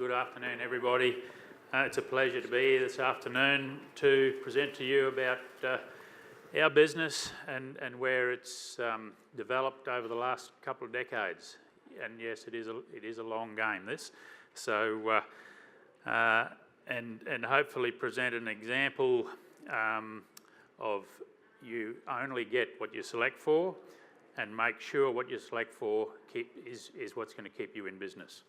Good afternoon, everybody. It's a pleasure to be here this afternoon to present to you about our business and where it's developed over the last couple of decades. And yes, it is a long game, this. So, and hopefully present an example of you only get what you select for, and make sure what you select for is what's going to keep you in business.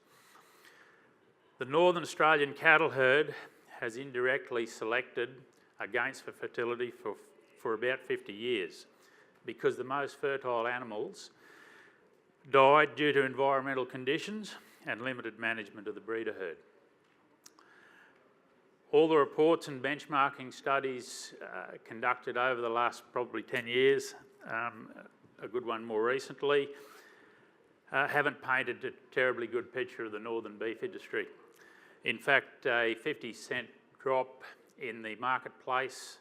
The Northern Australian cattle herd has indirectly selected against for fertility for about 50 years because the most fertile animals died due to environmental conditions and limited management of the breeder herd. All the reports and benchmarking studies conducted over the last probably 10 years, a good one more recently, haven't painted a terribly good picture of the northern beef industry. In fact, a 50-cent drop in the marketplace,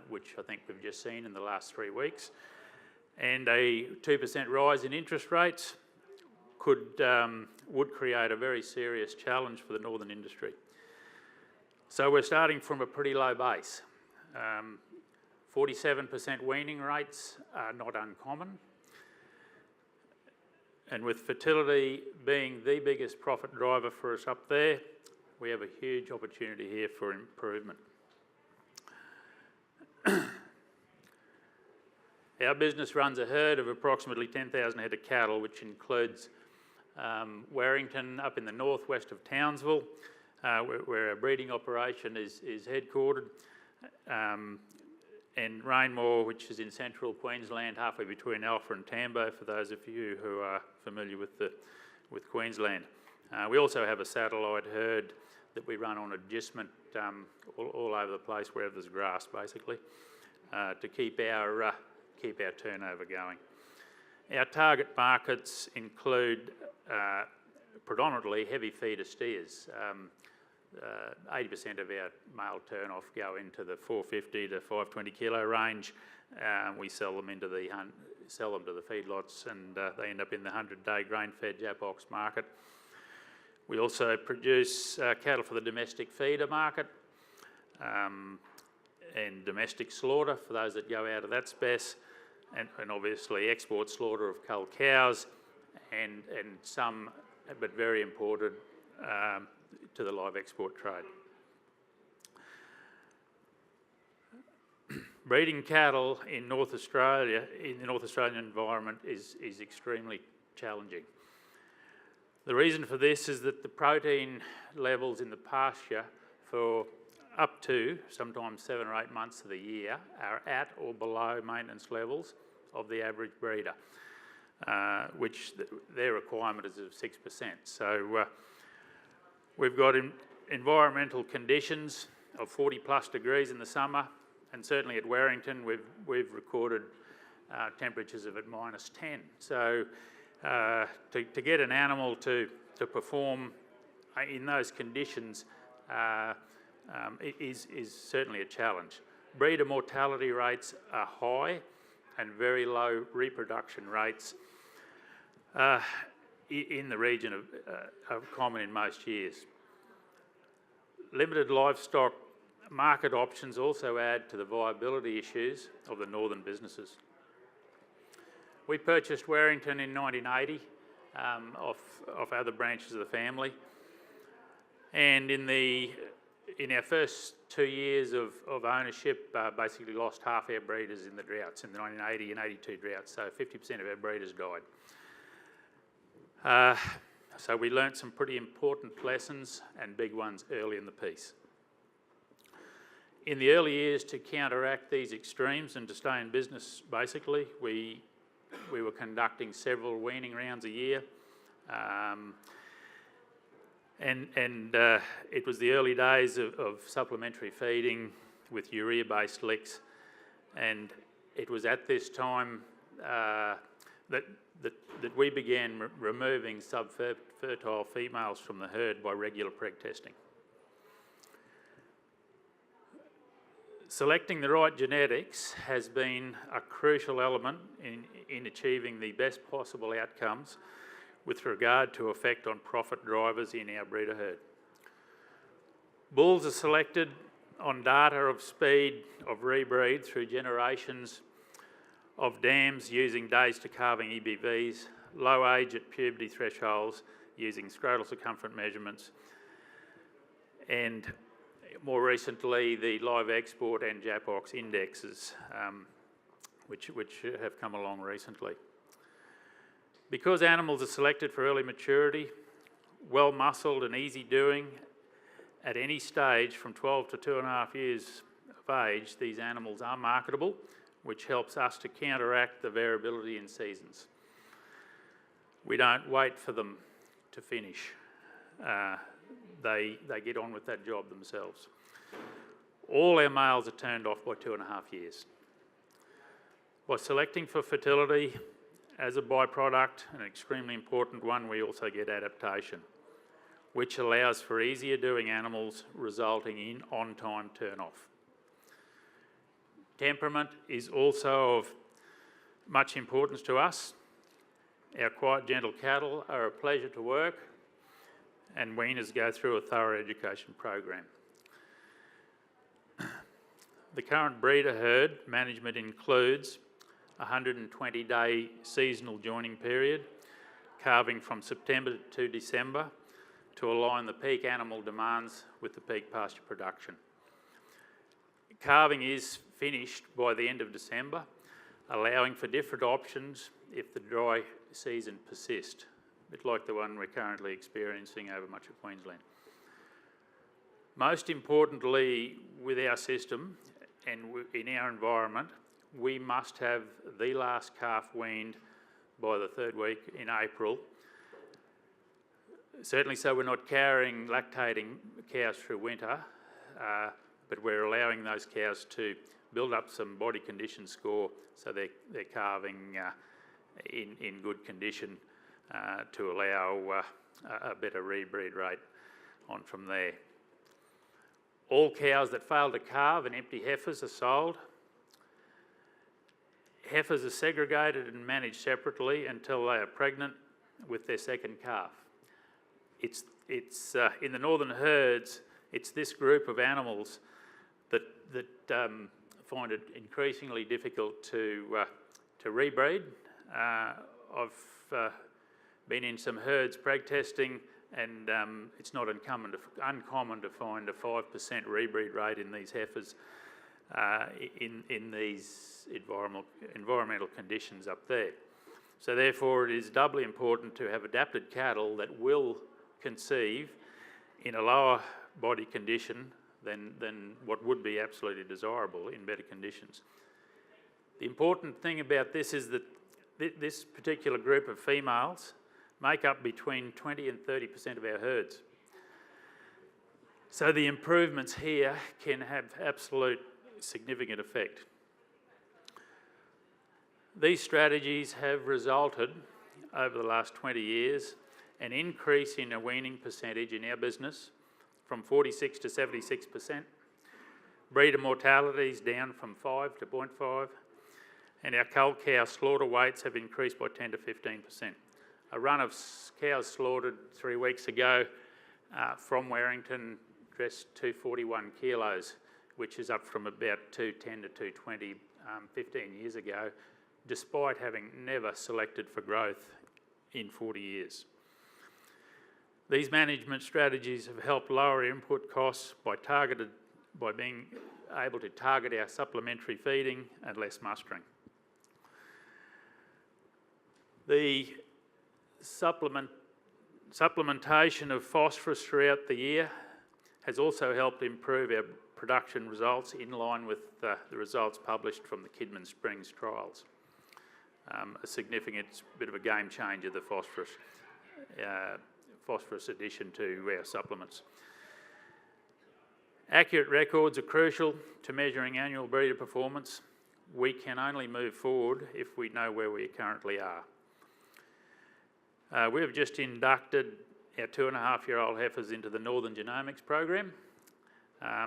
which I think we've just seen in the last 3 weeks, and a 2% rise in interest rates would create a very serious challenge for the northern industry. So we're starting from a pretty low base. 47% weaning rates are not uncommon. And with fertility being the biggest profit driver for us up there, we have a huge opportunity here for improvement. Our business runs a herd of approximately 10,000 head of cattle, which includes Werrington up in the northwest of Townsville, where our breeding operation is headquartered, and Rainmore, which is in central Queensland, halfway between Alpha and Tambo, for those of you who are familiar with Queensland. We also have a satellite herd that we run on agistment all over the place, wherever there's grass, basically, to keep our turnover going. Our target markets include predominantly heavy feeder steers. 80% of our male turn-off go into the 450 to 520 kilo range. We sell them to the feedlots, and they end up in the 100-day grain-fed Japox market. We also produce cattle for the domestic feeder market and domestic slaughter for those that go out of that space, and obviously export slaughter of cull cows and some, but very important, to the live export trade. Breeding cattle in North Australia, in the North Australian environment, is extremely challenging. The reason for this is that the protein levels in the pasture for up to sometimes 7 or 8 months of the year are at or below maintenance levels of the average breeder, which their requirement is of 6%. So we've got environmental conditions of 40 plus degrees in the summer, and certainly at Werrington we've recorded temperatures of at -10. So to get an animal to perform in those conditions is certainly a challenge. Breeder mortality rates are high and very low reproduction rates in the region of common in most years. Limited livestock market options also add to the viability issues of the northern businesses. We purchased Werrington in 1980 off other branches of the family, and in our first 2 years of ownership, basically lost half our breeders in the droughts, in the 1980 and 82 droughts, so 50% of our breeders died. So we learnt some pretty important lessons, and big ones, early in the piece. In the early years, to counteract these extremes and to stay in business, basically, we were conducting several weaning rounds a year. It was the early days of supplementary feeding with urea-based licks, and it was at this time that we began removing subfertile females from the herd by regular preg testing. Selecting the right genetics has been a crucial element in achieving the best possible outcomes with regard to effect on profit drivers in our breeder herd. Bulls are selected on data of speed of rebreed through generations of dams using days to calving EBVs, low age at puberty thresholds using scrotal circumference measurements, and more recently the live export and JAPOX indexes, which have come along recently. Because animals are selected for early maturity, well muscled and easy doing, at any stage from 12 to 2.5 years of age, these animals are marketable, which helps us to counteract the variability in seasons. We don't wait for them to finish. They get on with that job themselves. All our males are turned off by 2.5 years. By selecting for fertility as a byproduct, an extremely important one, we also get adaptation, which allows for easier doing animals, resulting in on-time turn-off. Temperament is also of much importance to us. Our quiet, gentle cattle are a pleasure to work, and weaners go through a thorough education program. The current breeder herd management includes a 120-day seasonal joining period, calving from September to December to align the peak animal demands with the peak pasture production. Calving is finished by the end of December, allowing for different options if the dry season persists, a bit like the one we're currently experiencing over much of Queensland. Most importantly, with our system and in our environment, we must have the last calf weaned by the 3rd week in April, certainly so we're not carrying lactating cows through winter, but we're allowing those cows to build up some body condition score so they're calving in good condition to allow a better rebreed rate on from there. All cows that fail to calve and empty heifers are sold. Heifers are segregated and managed separately until they are pregnant with their second calf. It's in the northern herds, it's this group of animals that find it increasingly difficult to rebreed. I've been in some herds preg testing, and it's not uncommon to find a 5% rebreed rate in these heifers in these environmental conditions up there. So therefore it is doubly important to have adapted cattle that will conceive in a lower body condition than what would be absolutely desirable in better conditions. The important thing about this is that this particular group of females make up between 20 and 30% of our herds. So the improvements here can have absolute significant effect. These strategies have resulted over the last 20 years an increase in a weaning percentage in our business from 46 to 76%, breeder mortality is down from 5 to 0.5, and our cull cow slaughter weights have increased by 10 to 15%. A run of cows slaughtered 3 weeks ago from Werrington dressed 241 kilos, which is up from about 210 to 220 15 years ago, despite having never selected for growth in 40 years. These management strategies have helped lower input costs by being able to target our supplementary feeding and less mustering. The supplementation of phosphorus throughout the year has also helped improve our production results in line with the results published from the Kidman Springs trials. A significant bit of a game changer, the phosphorus addition to our supplements. Accurate records are crucial to measuring annual breeder performance. We can only move forward if we know where we currently are. We have just inducted our 2.5-year-old heifers into the Northern Genomics program.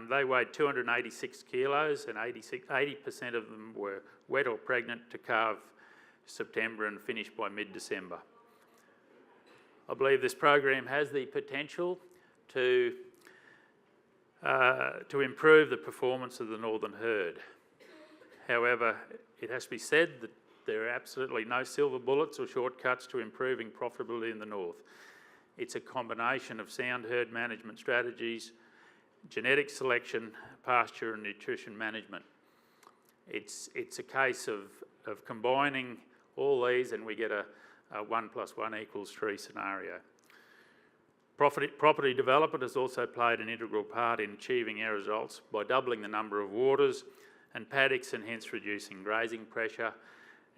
They weighed 286 kilos and 80% of them were wet or pregnant to calve September and finish by mid-December. I believe this program has the potential to to improve the performance of the northern herd. However, it has to be said that there are absolutely no silver bullets or shortcuts to improving profitability in the north. It's a combination of sound herd management strategies, genetic selection, pasture and nutrition management. It's a case of combining all these, and we get a 1 + 1 = 3 scenario. Property development has also played an integral part in achieving our results by doubling the number of waters and paddocks, and hence reducing grazing pressure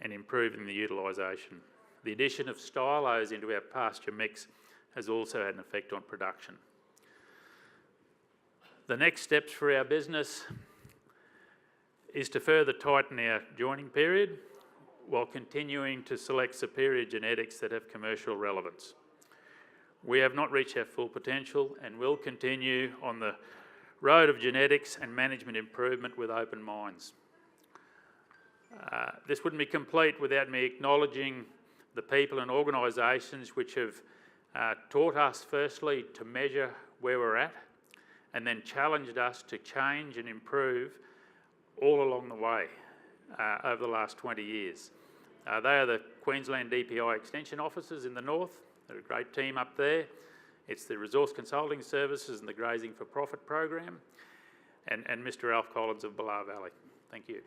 and improving the utilisation. The addition of stylos into our pasture mix has also had an effect on production. The next steps for our business is to further tighten our joining period while continuing to select superior genetics that have commercial relevance. We have not reached our full potential and will continue on the road of genetics and management improvement with open minds. This wouldn't be complete without me acknowledging the people and organisations which have taught us firstly to measure where we're at, and then challenged us to change and improve all along the way over the last 20 years. They are the Queensland DPI Extension Officers in the north. They're a great team up there. It's the Resource Consulting Services and the Grazing for Profit program, and Mr. Alf Collins of Ballare Valley. Thank you.